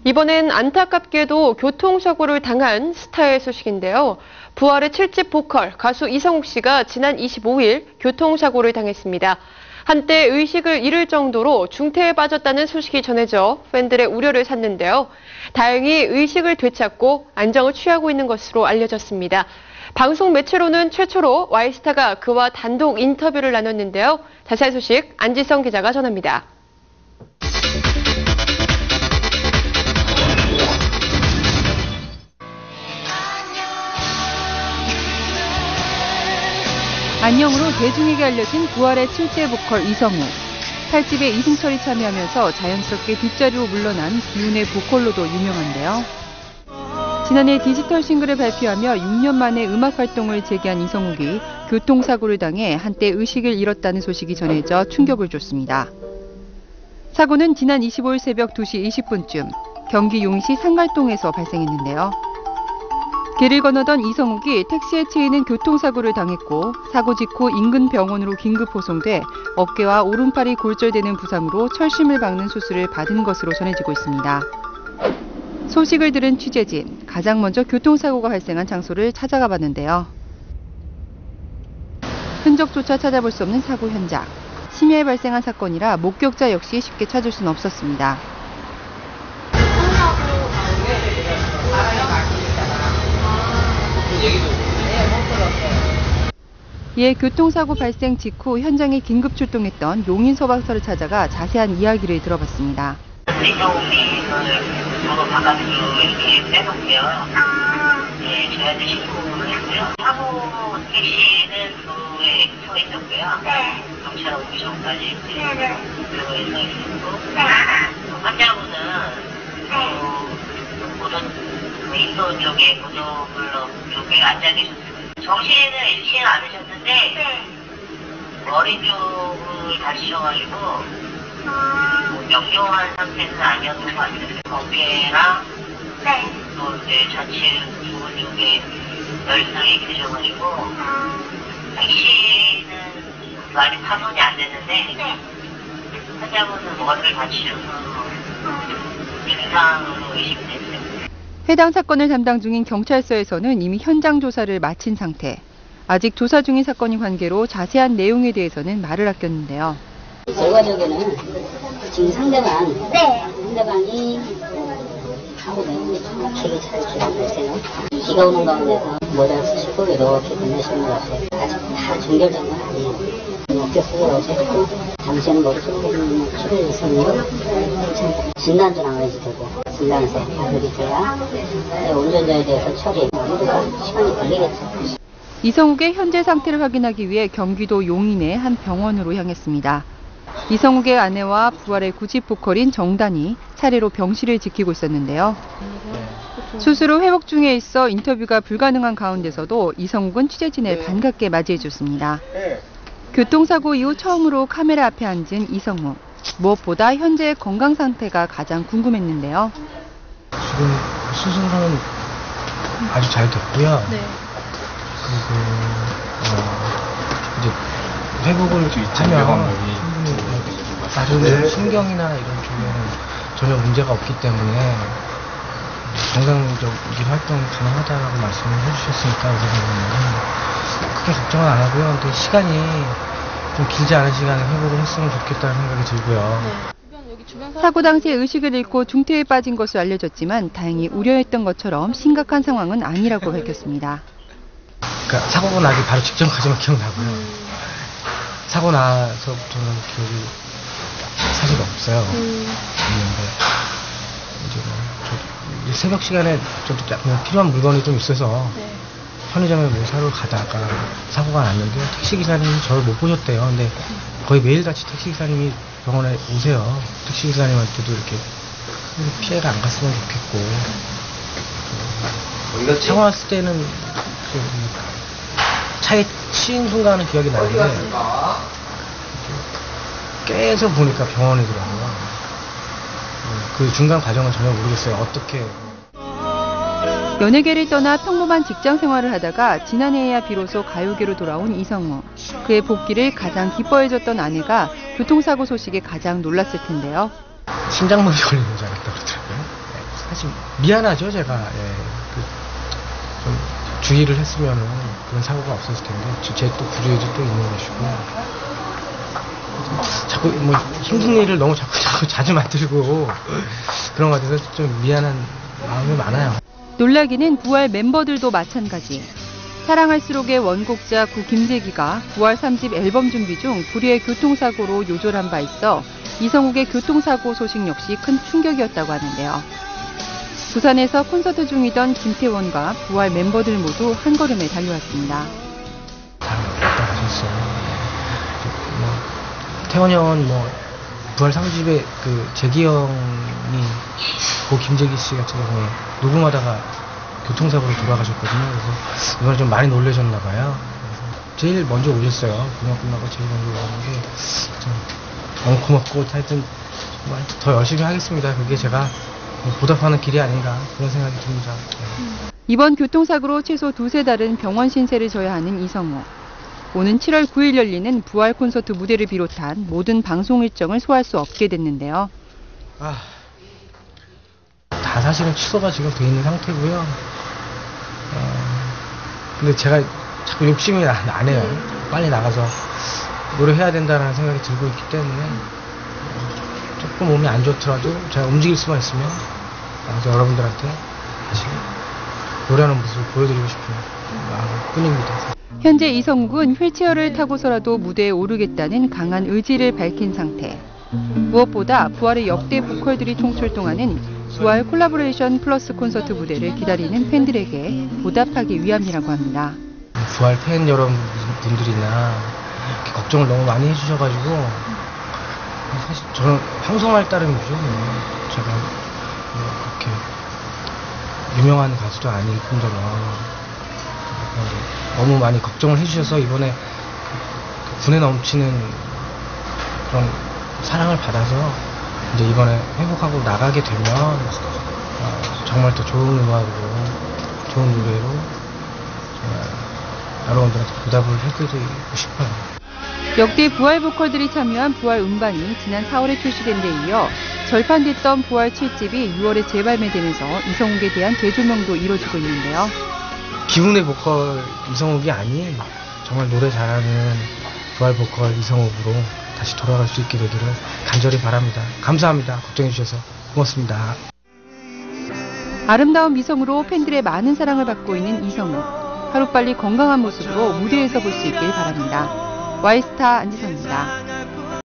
이번엔 안타깝게도 교통사고를 당한 스타의 소식인데요. 부활의 7집 보컬 가수 이성욱 씨가 지난 25일 교통사고를 당했습니다. 한때 의식을 잃을 정도로 중태에 빠졌다는 소식이 전해져 팬들의 우려를 샀는데요. 다행히 의식을 되찾고 안정을 취하고 있는 것으로 알려졌습니다. 방송 매체로는 최초로 Y스타가 그와 단독 인터뷰를 나눴는데요. 자세한 소식 안지성 기자가 전합니다. 안녕으로 대중에게 알려진 부활의 7집 보컬 이성욱. 8집에 이승철이 참여하면서 자연스럽게 뒷자리로 물러난 기운의 보컬로도 유명한데요. 지난해 디지털 싱글을 발표하며 6년 만에 음악 활동을 재개한 이성욱이 교통사고를 당해 한때 의식을 잃었다는 소식이 전해져 충격을 줬습니다. 사고는 지난 25일 새벽 2시 20분쯤 경기 용인시 상갈동에서 발생했는데요. 길을 건너던 이성욱이 택시에 치이는 교통사고를 당했고 사고 직후 인근 병원으로 긴급 호송돼 어깨와 오른팔이 골절되는 부상으로 철심을 박는 수술을 받은 것으로 전해지고 있습니다. 소식을 들은 취재진, 가장 먼저 교통사고가 발생한 장소를 찾아가 봤는데요. 흔적조차 찾아볼 수 없는 사고 현장. 심야에 발생한 사건이라 목격자 역시 쉽게 찾을 수는 없었습니다. 이에 교통사고 발생 직후 현장에 긴급 출동했던 용인 소방서를 찾아가 자세한 이야기를 들어봤습니다. 도로 바깥으로 이렇게 빼놓고요. 네, 저희한테 신고를 했고요. 사고 택시는 도로에 서 있었고요. 경찰 오기 전까지 도로에 서 있었고, 환자분은 고도 쪽에 고도블럭 쪽에 앉아 계셨어요. 정신을 잃지는 않으셨는데 머리 쪽을 다치셔가지고 명료한 상태는 아니었던 것 같아요. 어깨랑 또 이제 좌측 부분 쪽에 열상이 계셔가지고 택시는 많이 파손이 안 됐는데 환자분은 머리를 다치셔서 중상으로 의심됐어요. 해당 사건을 담당 중인 경찰서에서는 이미 현장 조사를 마친 상태. 아직 조사 중인 사건인 관계로 자세한 내용에 대해서는 말을 아꼈는데요. 결과적으로는 지금 상대방이 사고 내용이 정확하게 잘 기억을 하세요. 비가 오는 가운데서 모자를 쓰시고 이렇게 건너시는 것 같아요. 아직 다 종결된 건 아니에요. 어깨 수술 어쨌고 당시에는 머리 수술이 치료를 있었는데 진단도 나와야지 되고 진단에서 발급이 돼야 운전자에 대해서 처리 모두가 시간이 걸리겠죠. 이성욱의 현재 상태를 확인하기 위해 경기도 용인의 한 병원으로 향했습니다. 이성욱의 아내와 부활의 9집 보컬인 정단이 차례로 병실을 지키고 있었는데요. 수술 후 회복 중에 있어 인터뷰가 불가능한 가운데서도 이성욱은 취재진을 반갑게 맞이해줬습니다. 교통사고 이후 처음으로 카메라 앞에 앉은 이성욱. 무엇보다 현재의 건강 상태가 가장 궁금했는데요. 지금 수술은 아주 잘 됐고요. 그리고 이제 회복을 하면 나중에 신경이나 이런 쪽에는 전혀 문제가 없기 때문에 정상적인 활동 가능하다라고 말씀을 해주셨으니까 우선은 크게 걱정은 안 하고요. 근데 시간이 좀 길지 않은 시간에 회복을 했으면 좋겠다는 생각이 들고요. 사고 당시 의식을 잃고 중태에 빠진 것으로 알려졌지만 다행히 우려했던 것처럼 심각한 상황은 아니라고 밝혔습니다. 그러니까 사고가 나기 바로 직전까지만 기억나고요. 사고 나서부터는 기억이 사실 없어요. 없는데 이제 뭐 새벽 시간에 저도 필요한 물건이 좀 있어서 편의점에 뭐 사러 가다가 사고가 났는데 택시기사님이 저를 못 보셨대요. 근데 거의 매일같이 택시기사님이 병원에 오세요. 택시기사님한테도 이렇게 피해가 안 갔으면 좋겠고 사고 났을 때는 차에 치인 순간은 기억이 나는데 계속 보니까 병원이더라고요. 그 중간 과정은 전혀 모르겠어요. 어떻게. 연예계를 떠나 평범한 직장 생활을 하다가 지난해에야 비로소 가요계로 돌아온 이성욱. 그의 복귀를 가장 기뻐해줬던 아내가 교통사고 소식에 가장 놀랐을 텐데요. 심장마비 걸리는 줄 알았다고 그러더라고요. 사실 미안하죠, 제가. 예. 좀 주의를 했으면은 그런 사고가 없었을 텐데, 제 또 구조에도 또 있는 것이고. 자꾸 뭐 힘든 일을 너무 자꾸 자주 만들고 그런 것 같아서 좀 미안한 마음이 많아요. 놀라기는 부활 멤버들도 마찬가지. 사랑할수록의 원곡자 구 김재기가 부활 3집 앨범 준비 중 불의의 교통사고로 요절한 바 있어 이성욱의 교통사고 소식 역시 큰 충격이었다고 하는데요. 부산에서 콘서트 중이던 김태원과 부활 멤버들 모두 한 걸음에 달려왔습니다. 잘 왔다 가셨어요. 뭐, 태원이 형은 뭐 부활 3집에 그 재기 형이 고 김재기 씨 같은 경우에 녹음하다가 교통사고로 돌아가셨거든요. 그래서 이번에 좀 많이 놀라셨나 봐요. 그래서 제일 먼저 오셨어요. 공연 끝나고 제일 먼저 오셨는데 너무 고맙고 하여튼 정말 더 열심히 하겠습니다. 그게 제가 보답하는 길이 아닌가 그런 생각이 듭니다. 이번 교통사고로 최소 두세 달은 병원 신세를 져야 하는 이성우. 오는 7월 9일 열리는 부활 콘서트 무대를 비롯한 모든 방송 일정을 소화할 수 없게 됐는데요. 다 사실은 취소가 지금 돼 있는 상태고요. 근데 제가 자꾸 욕심이 안 해요. 빨리 나가서 노래해야 된다는 생각이 들고 있기 때문에 조금 몸이 안 좋더라도 제가 움직일 수만 있으면 나가서 여러분들한테 다시 노래하는 모습을 보여드리고 싶은 마음뿐입니다. 현재 이성욱은 휠체어를 타고서라도 무대에 오르겠다는 강한 의지를 밝힌 상태. 무엇보다 부활의 역대 보컬들이 총출동하는 부활 콜라보레이션 플러스 콘서트 무대를 기다리는 팬들에게 보답하기 위함이라고 합니다. 부활 팬 여러분들이나 이렇게 걱정을 너무 많이 해주셔가지고 사실 저는 방송할 따름이죠. 제가 그렇게 유명한 가수도 아닐 뿐더러 너무 많이 걱정을 해주셔서 이번에 분에 넘치는 그런 사랑을 받아서 이제 이번에 회복하고 나가게 되면 정말 더 좋은 음악으로 좋은 노래로 여러분들한테 보답을 해드리고 싶어요. 역대 부활 보컬들이 참여한 부활 음반이 지난 4월에 출시된 데 이어 절판됐던 부활 7집이 6월에 재발매되면서 이성욱에 대한 재조명도 이뤄지고 있는데요. 기분의 보컬 이성욱이 아닌 정말 노래 잘하는 부활 보컬 이성욱으로 다시 돌아갈 수 있게 되기를 간절히 바랍니다. 감사합니다. 걱정해 주셔서 고맙습니다. 아름다운 미성으로 팬들의 많은 사랑을 받고 있는 이성욱. 하루빨리 건강한 모습으로 무대에서 볼 수 있길 바랍니다. Y스타 안지성입니다.